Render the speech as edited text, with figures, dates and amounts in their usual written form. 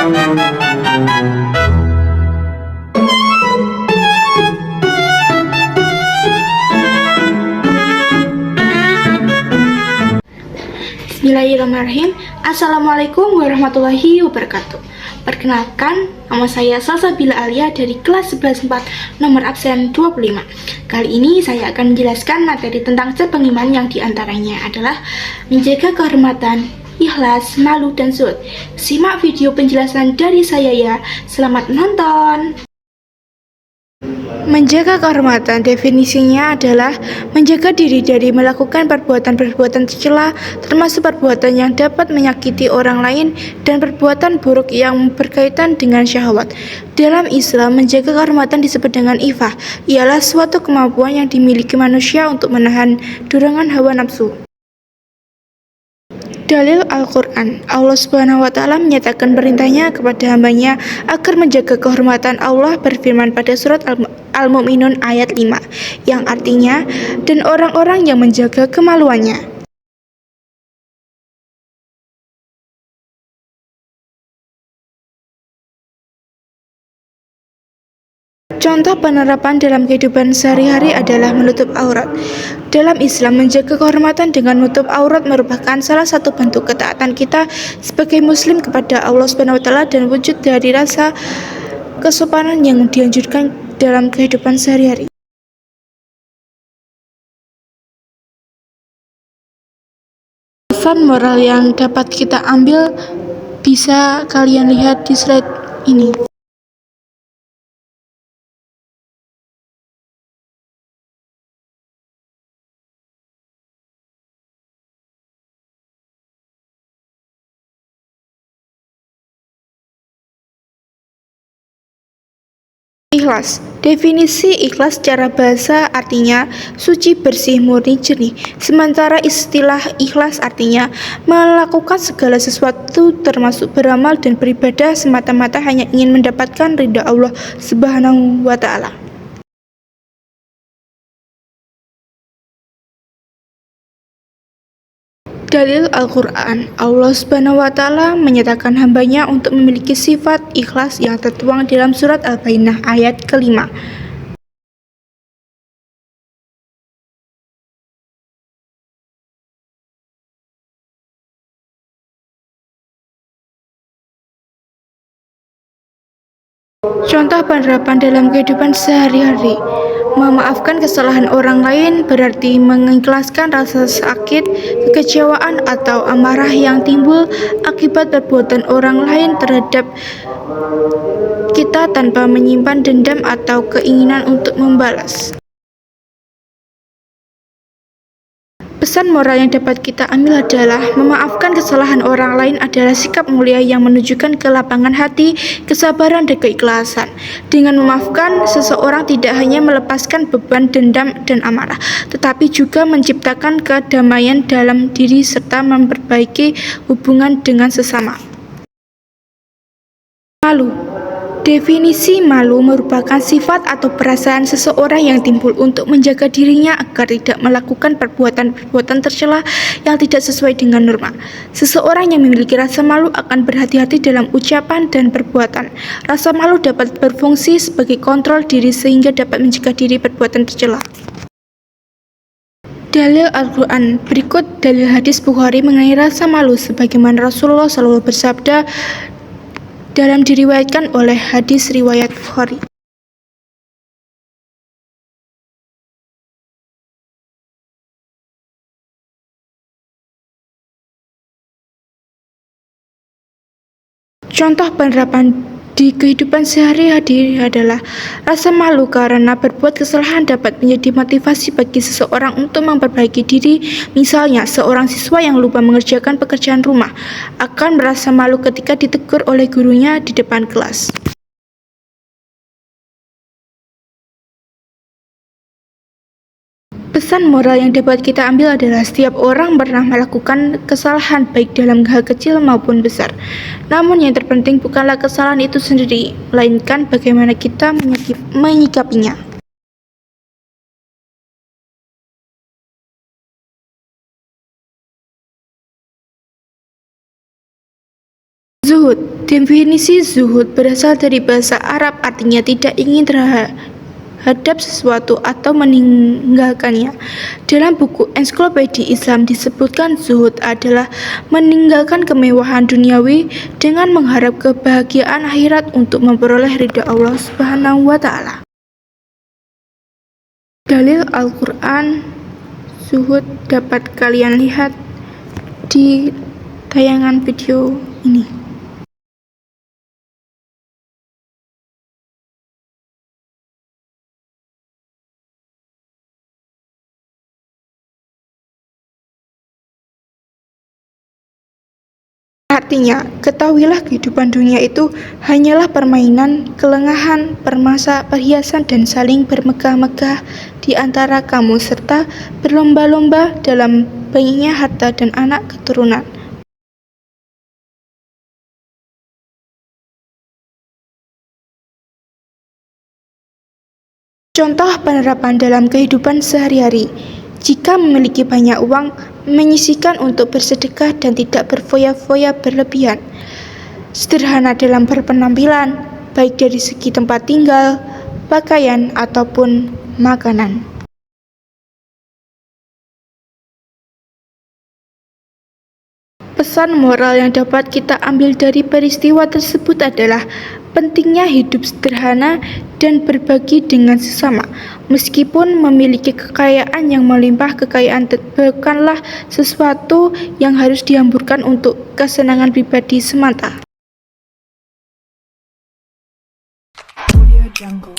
Bismillahirrahmanirrahim. Assalamualaikum warahmatullahi wabarakatuh. Perkenalkan, nama saya Salsabila Alia dari kelas 11/4 nomor absen 25. Kali ini saya akan menjelaskan materi tentang cabang iman yang diantaranya adalah menjaga kehormatan, ikhlas, malu, dan zuhud. Simak video penjelasan dari saya ya. Selamat menonton. Menjaga kehormatan definisinya adalah menjaga diri dari melakukan perbuatan-perbuatan tercela, termasuk perbuatan yang dapat menyakiti orang lain dan perbuatan buruk yang berkaitan dengan syahwat. Dalam Islam, menjaga kehormatan disebut dengan ifah, ialah suatu kemampuan yang dimiliki manusia untuk menahan dorongan hawa nafsu. Dalil Al-Quran. Allah Subhanahu wa Ta'ala menyatakan perintahnya kepada hambanya agar menjaga kehormatan. Allah berfirman pada surat Al-Mu'minun ayat 5, yang artinya, dan orang-orang yang menjaga kemaluannya. Contoh penerapan dalam kehidupan sehari-hari adalah menutup aurat. Dalam Islam, menjaga kehormatan dengan menutup aurat merupakan salah satu bentuk ketaatan kita sebagai muslim kepada Allah Subhanahu wa Ta'ala dan wujud dari rasa kesopanan yang dianjurkan dalam kehidupan sehari-hari. Pesan moral yang dapat kita ambil bisa kalian lihat di slide ini. Ikhlas. Definisi ikhlas secara bahasa artinya suci, bersih, murni, jernih. Sementara istilah ikhlas artinya melakukan segala sesuatu termasuk beramal dan beribadah semata-mata hanya ingin mendapatkan ridha Allah Subhanahu wa Ta'ala. Dalil Al-Quran. Allah Subhanahu wa Ta'ala menyatakan hambanya untuk memiliki sifat ikhlas yang tertuang dalam surat Al-Bayyinah ayat ke-5. Contoh penerapan dalam kehidupan sehari-hari. Memaafkan kesalahan orang lain berarti mengikhlaskan rasa sakit, kekecewaan, atau amarah yang timbul akibat perbuatan orang lain terhadap kita tanpa menyimpan dendam atau keinginan untuk membalas. Pesan moral yang dapat kita ambil adalah memaafkan kesalahan orang lain adalah sikap mulia yang menunjukkan kelapangan hati, kesabaran, dan keikhlasan. Dengan memaafkan, seseorang tidak hanya melepaskan beban dendam dan amarah, tetapi juga menciptakan kedamaian dalam diri serta memperbaiki hubungan dengan sesama. Malu. Definisi malu merupakan sifat atau perasaan seseorang yang timbul untuk menjaga dirinya agar tidak melakukan perbuatan-perbuatan tercela yang tidak sesuai dengan norma. Seseorang yang memiliki rasa malu akan berhati-hati dalam ucapan dan perbuatan. Rasa malu dapat berfungsi sebagai kontrol diri sehingga dapat mencegah diri perbuatan tercela. Dalil Al-Quran. Berikut dalil hadis Bukhari mengenai rasa malu sebagaimana Rasulullah SAW bersabda dalam diriwayatkan oleh hadis riwayat Bukhari. Contoh penerapan di kehidupan sehari-hari adalah rasa malu karena berbuat kesalahan dapat menjadi motivasi bagi seseorang untuk memperbaiki diri. Misalnya, seorang siswa yang lupa mengerjakan pekerjaan rumah akan merasa malu ketika ditegur oleh gurunya di depan kelas. Pesan moral yang dapat kita ambil adalah setiap orang pernah melakukan kesalahan baik dalam hal kecil maupun besar. Namun yang terpenting bukanlah kesalahan itu sendiri, melainkan bagaimana kita menyikapinya. Zuhud. Zuhud. Definisi zuhud berasal dari bahasa Arab, artinya tidak ingin terhadap sesuatu atau meninggalkannya. Dalam buku Ensiklopedia Islam disebutkan zuhud adalah meninggalkan kemewahan duniawi dengan mengharap kebahagiaan akhirat untuk memperoleh ridha Allah Subhanahu wa taala. Dalil Al-Quran zuhud dapat kalian lihat di tayangan video ini. Artinya, ketahuilah kehidupan dunia itu hanyalah permainan, kelengahan, permasa, perhiasan, dan saling bermegah-megah di antara kamu serta berlomba-lomba dalam banyaknya harta dan anak keturunan. Contoh penerapan dalam kehidupan sehari-hari. Jika memiliki banyak uang, menyisihkan untuk bersedekah dan tidak berfoya-foya berlebihan. Sederhana dalam berpenampilan, baik dari segi tempat tinggal, pakaian, ataupun makanan. Pesan moral yang dapat kita ambil dari peristiwa tersebut adalah pentingnya hidup sederhana dan berbagi dengan sesama. Meskipun memiliki kekayaan yang melimpah, kekayaan bukanlah sesuatu yang harus dihamburkan untuk kesenangan pribadi semata. Audio Jungle.